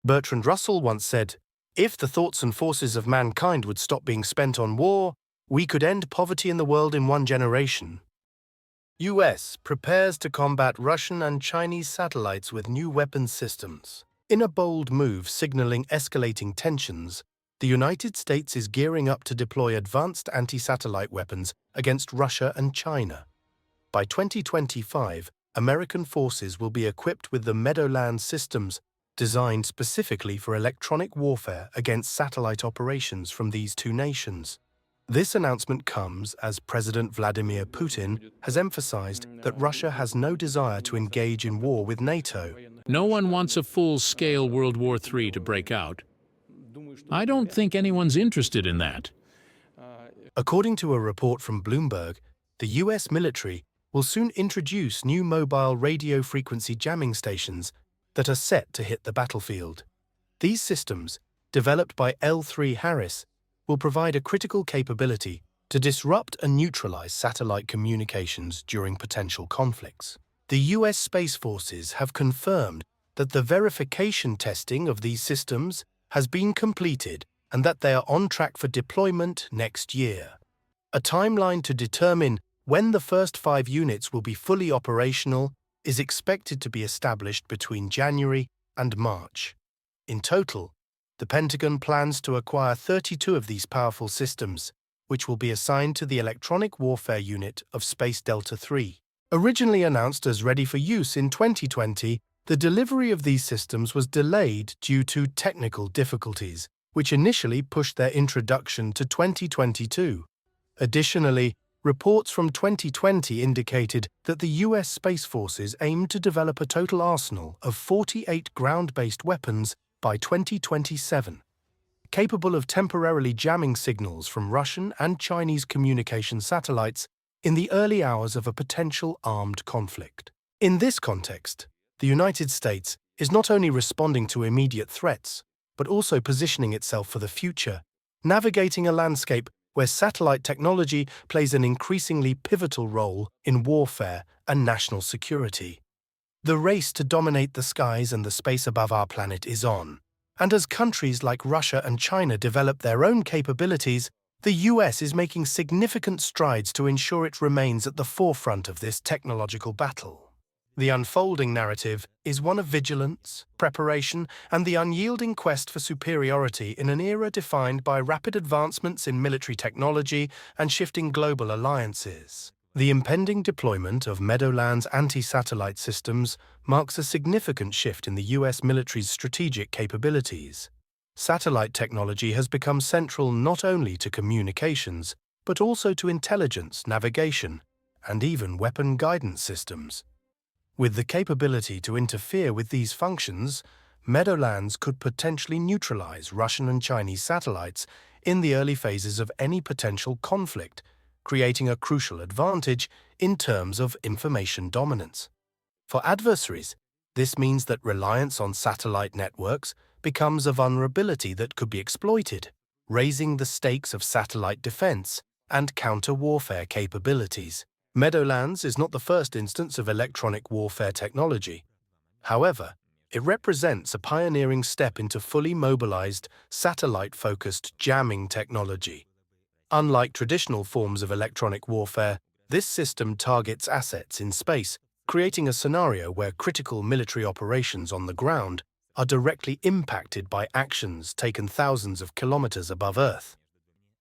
Bertrand Russell once said, "If the thoughts and forces of mankind would stop being spent on war, we could end poverty in the world in one generation." US prepares to combat Russian and Chinese satellites with new weapons systems. In a bold move signaling escalating tensions, the United States is gearing up to deploy advanced anti-satellite weapons against Russia and China. By 2025, American forces will be equipped with the Meadowlands systems designed specifically for electronic warfare against satellite operations from these two nations. This announcement comes as President Vladimir Putin has emphasized that Russia has no desire to engage in war with NATO. No one wants a full-scale World War III to break out. I don't think anyone's interested in that. According to a report from Bloomberg, the US military will soon introduce new mobile radio frequency jamming stations that are set to hit the battlefield. These systems, developed by L3Harris, will provide a critical capability to disrupt and neutralize satellite communications during potential conflicts. The US Space Forces have confirmed that the verification testing of these systems has been completed and that they are on track for deployment next year. A timeline to determine when the first 5 units will be fully operational is expected to be established between January and March. In total, the Pentagon plans to acquire 32 of these powerful systems, which will be assigned to the Electronic Warfare Unit of Space Delta III. Originally announced as ready for use in 2020, the delivery of these systems was delayed due to technical difficulties, which initially pushed their introduction to 2022. Additionally, reports from 2020 indicated that the US Space Forces aimed to develop a total arsenal of 48 ground-based weapons by 2027, capable of temporarily jamming signals from Russian and Chinese communication satellites in the early hours of a potential armed conflict. In this context, the United States is not only responding to immediate threats, but also positioning itself for the future, navigating a landscape where satellite technology plays an increasingly pivotal role in warfare and national security. The race to dominate the skies and the space above our planet is on, and as countries like Russia and China develop their own capabilities, the US is making significant strides to ensure it remains at the forefront of this technological battle. The unfolding narrative is one of vigilance, preparation, and the unyielding quest for superiority in an era defined by rapid advancements in military technology and shifting global alliances. The impending deployment of Meadowlands anti-satellite systems marks a significant shift in the US military's strategic capabilities. Satellite technology has become central not only to communications, but also to intelligence, navigation, and even weapon guidance systems. With the capability to interfere with these functions, Meadowlands could potentially neutralize Russian and Chinese satellites in the early phases of any potential conflict, creating a crucial advantage in terms of information dominance. For adversaries, this means that reliance on satellite networks becomes a vulnerability that could be exploited, raising the stakes of satellite defense and counter-warfare capabilities. Meadowlands is not the first instance of electronic warfare technology. However, it represents a pioneering step into fully mobilized, satellite-focused jamming technology. Unlike traditional forms of electronic warfare, this system targets assets in space, creating a scenario where critical military operations on the ground are directly impacted by actions taken thousands of kilometers above Earth.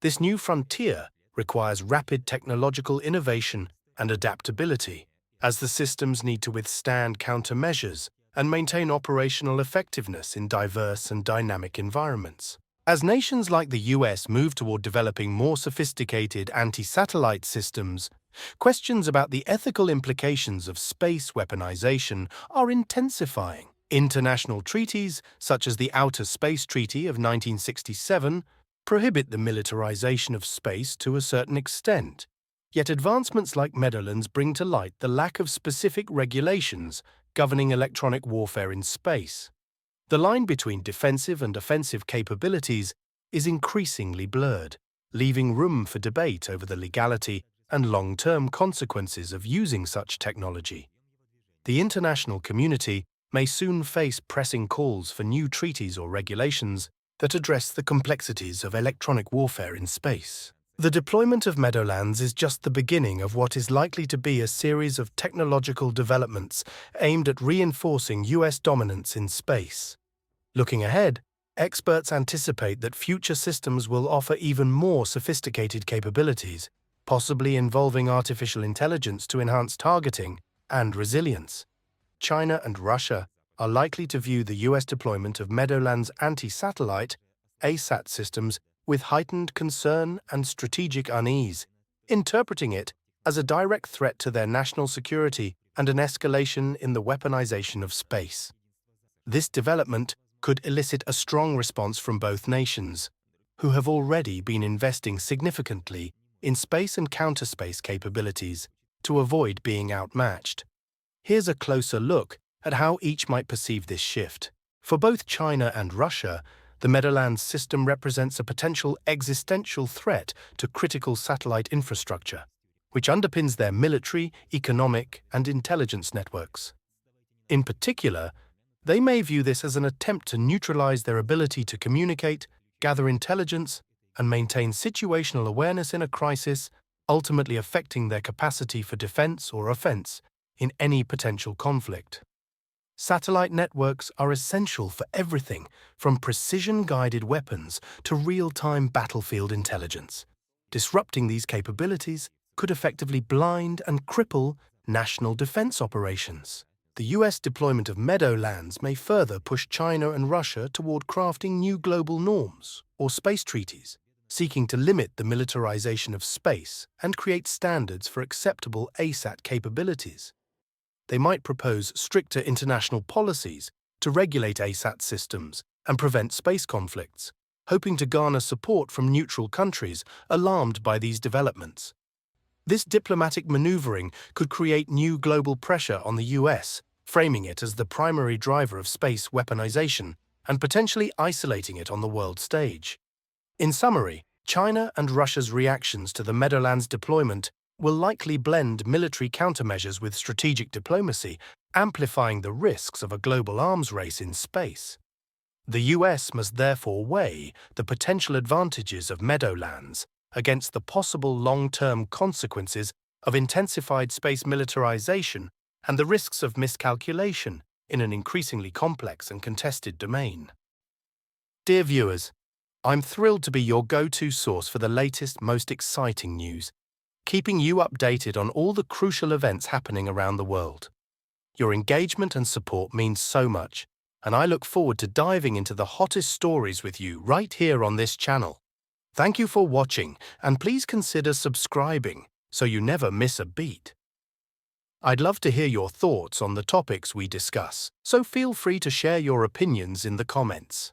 This new frontier requires rapid technological innovation and adaptability, as the systems need to withstand countermeasures and maintain operational effectiveness in diverse and dynamic environments. As nations like the US move toward developing more sophisticated anti-satellite systems, questions about the ethical implications of space weaponization are intensifying. International treaties, such as the Outer Space Treaty of 1967, prohibit the militarization of space to a certain extent. Yet advancements like Meadowlands bring to light the lack of specific regulations governing electronic warfare in space. The line between defensive and offensive capabilities is increasingly blurred, leaving room for debate over the legality and long-term consequences of using such technology. The international community may soon face pressing calls for new treaties or regulations that address the complexities of electronic warfare in space. The deployment of Meadowlands is just the beginning of what is likely to be a series of technological developments aimed at reinforcing US dominance in space. Looking ahead, experts anticipate that future systems will offer even more sophisticated capabilities, possibly involving artificial intelligence to enhance targeting and resilience. China and Russia are likely to view the US deployment of Meadowlands anti-satellite ASAT systems with heightened concern and strategic unease, interpreting it as a direct threat to their national security and an escalation in the weaponization of space. This development could elicit a strong response from both nations, who have already been investing significantly in space and counterspace capabilities to avoid being outmatched. Here's a closer look at how each might perceive this shift. For both China and Russia, the Meadowlands system represents a potential existential threat to critical satellite infrastructure, which underpins their military, economic, and intelligence networks. In particular, they may view this as an attempt to neutralize their ability to communicate, gather intelligence, and maintain situational awareness in a crisis, ultimately affecting their capacity for defense or offense in any potential conflict. Satellite networks are essential for everything from precision-guided weapons to real-time battlefield intelligence. Disrupting these capabilities could effectively blind and cripple national defense operations. The US deployment of Meadowlands may further push China and Russia toward crafting new global norms or space treaties, seeking to limit the militarization of space and create standards for acceptable ASAT capabilities. They might propose stricter international policies to regulate ASAT systems and prevent space conflicts, hoping to garner support from neutral countries alarmed by these developments. This diplomatic maneuvering could create new global pressure on the US, framing it as the primary driver of space weaponization and potentially isolating it on the world stage. In summary, China and Russia's reactions to the Meadowlands deployment will likely blend military countermeasures with strategic diplomacy, amplifying the risks of a global arms race in space. The US must therefore weigh the potential advantages of Meadowlands against the possible long-term consequences of intensified space militarization and the risks of miscalculation in an increasingly complex and contested domain. Dear viewers, I'm thrilled to be your go-to source for the latest, most exciting news, keeping you updated on all the crucial events happening around the world. Your engagement and support means so much, and I look forward to diving into the hottest stories with you right here on this channel. Thank you for watching, and please consider subscribing so you never miss a beat. I'd love to hear your thoughts on the topics we discuss, so feel free to share your opinions in the comments.